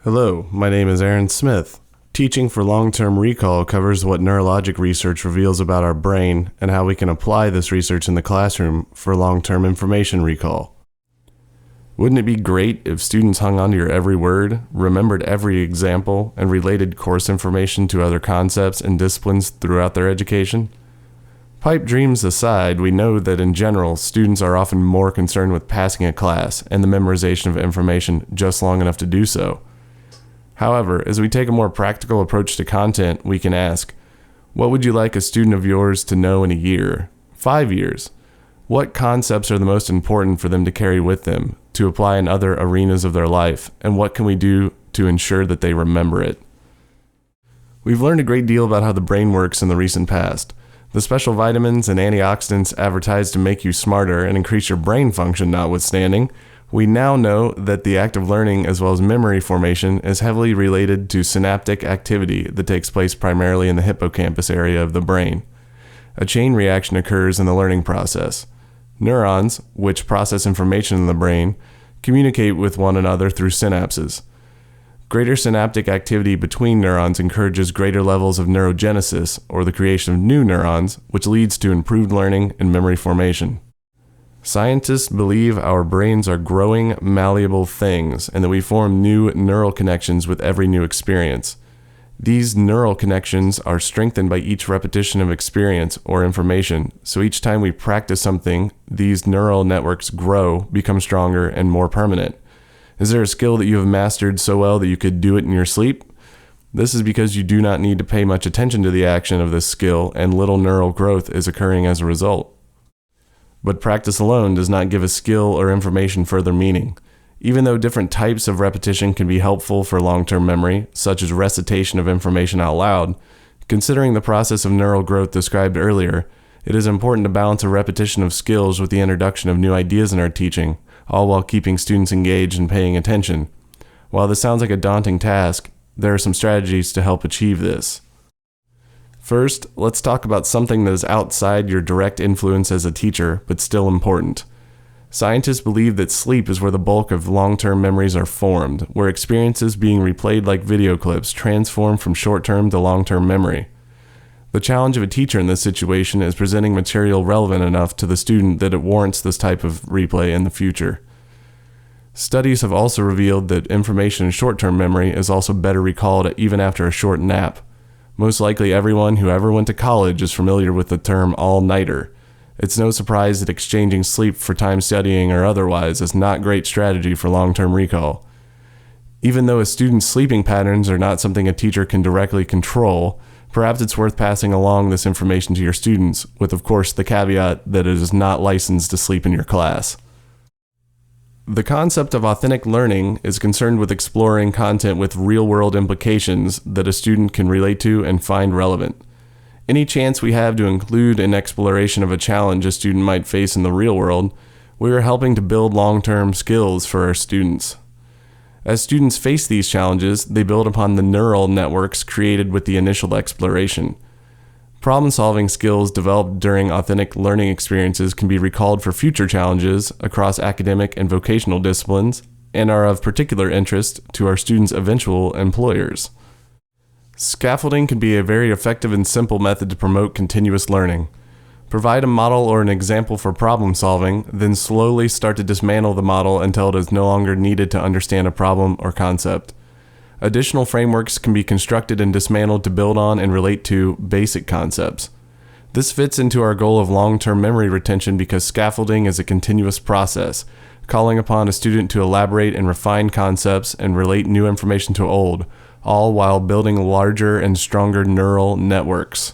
Hello, my name is Aaron Smith. Teaching for long-term recall covers what neurologic research reveals about our brain and how we can apply this research in the classroom for long-term information recall. Wouldn't it be great if students hung on to your every word, remembered every example, and related course information to other concepts and disciplines throughout their education? Pipe dreams aside, we know that in general, students are often more concerned with passing a class and the memorization of information just long enough to do so. However, as we take a more practical approach to content, we can ask, what would you like a student of yours to know in a year, 5 years? What concepts are the most important for them to carry with them, to apply in other arenas of their life, and what can we do to ensure that they remember it? We've learned a great deal about how the brain works in the recent past. The special vitamins and antioxidants advertised to make you smarter and increase your brain function notwithstanding, we now know that the act of learning as well as memory formation is heavily related to synaptic activity that takes place primarily in the hippocampus area of the brain. A chain reaction occurs in the learning process. Neurons, which process information in the brain, communicate with one another through synapses. Greater synaptic activity between neurons encourages greater levels of neurogenesis, or the creation of new neurons, which leads to improved learning and memory formation. Scientists believe our brains are growing, malleable things, and that we form new neural connections with every new experience. These neural connections are strengthened by each repetition of experience or information, so each time we practice something, these neural networks grow, become stronger, and more permanent. Is there a skill that you have mastered so well that you could do it in your sleep? This is because you do not need to pay much attention to the action of this skill, and little neural growth is occurring as a result. But practice alone does not give a skill or information further meaning. Even though different types of repetition can be helpful for long-term memory, such as recitation of information out loud, considering the process of neural growth described earlier, it is important to balance a repetition of skills with the introduction of new ideas in our teaching, all while keeping students engaged and paying attention. While this sounds like a daunting task, there are some strategies to help achieve this. First, let's talk about something that is outside your direct influence as a teacher, but still important. Scientists believe that sleep is where the bulk of long-term memories are formed, where experiences being replayed like video clips transform from short-term to long-term memory. The challenge of a teacher in this situation is presenting material relevant enough to the student that it warrants this type of replay in the future. Studies have also revealed that information in short-term memory is also better recalled even after a short nap. Most likely everyone who ever went to college is familiar with the term all-nighter. It's no surprise that exchanging sleep for time studying or otherwise is not great strategy for long-term recall. Even though a student's sleeping patterns are not something a teacher can directly control, perhaps it's worth passing along this information to your students, with of course the caveat that it is not licensed to sleep in your class. The concept of authentic learning is concerned with exploring content with real-world implications that a student can relate to and find relevant. Any chance we have to include an exploration of a challenge a student might face in the real world, we are helping to build long-term skills for our students. As students face these challenges, they build upon the neural networks created with the initial exploration. Problem-solving skills developed during authentic learning experiences can be recalled for future challenges across academic and vocational disciplines and are of particular interest to our students' eventual employers. Scaffolding can be a very effective and simple method to promote continuous learning. Provide a model or an example for problem solving, then slowly start to dismantle the model until it is no longer needed to understand a problem or concept. Additional frameworks can be constructed and dismantled to build on and relate to basic concepts. This fits into our goal of long-term memory retention because scaffolding is a continuous process, calling upon a student to elaborate and refine concepts and relate new information to old, all while building larger and stronger neural networks.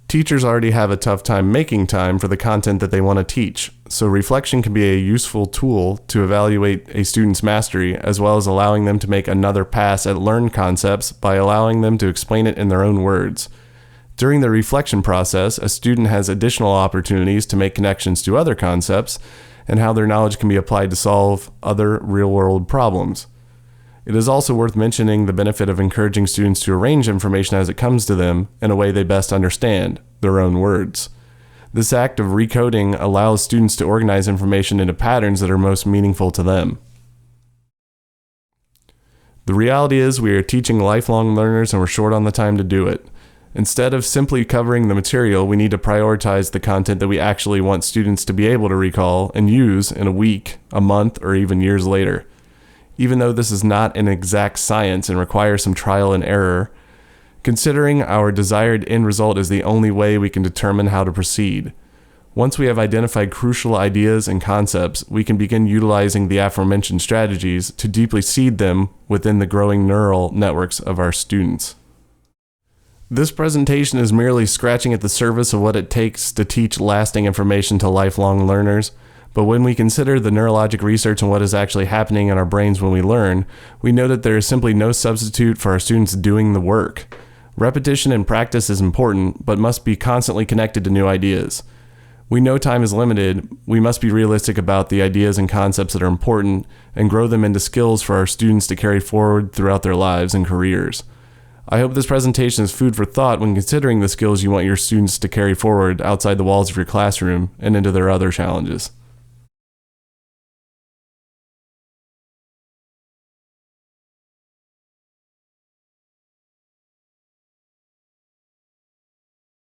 Teachers already have a tough time making time for the content that they want to teach, so reflection can be a useful tool to evaluate a student's mastery, as well as allowing them to make another pass at learned concepts by allowing them to explain it in their own words. During the reflection process, a student has additional opportunities to make connections to other concepts and how their knowledge can be applied to solve other real-world problems. It is also worth mentioning the benefit of encouraging students to arrange information as it comes to them in a way they best understand, their own words. This act of recoding allows students to organize information into patterns that are most meaningful to them. The reality is we are teaching lifelong learners and we're short on the time to do it. Instead of simply covering the material, we need to prioritize the content that we actually want students to be able to recall and use in a week, a month, or even years later. Even though this is not an exact science and requires some trial and error, considering our desired end result is the only way we can determine how to proceed. Once we have identified crucial ideas and concepts, we can begin utilizing the aforementioned strategies to deeply seed them within the growing neural networks of our students. This presentation is merely scratching at the surface of what it takes to teach lasting information to lifelong learners, but when we consider the neurologic research and what is actually happening in our brains when we learn, we know that there is simply no substitute for our students doing the work. Repetition and practice is important, but must be constantly connected to new ideas. We know time is limited. We must be realistic about the ideas and concepts that are important and grow them into skills for our students to carry forward throughout their lives and careers. I hope this presentation is food for thought when considering the skills you want your students to carry forward outside the walls of your classroom and into their other challenges.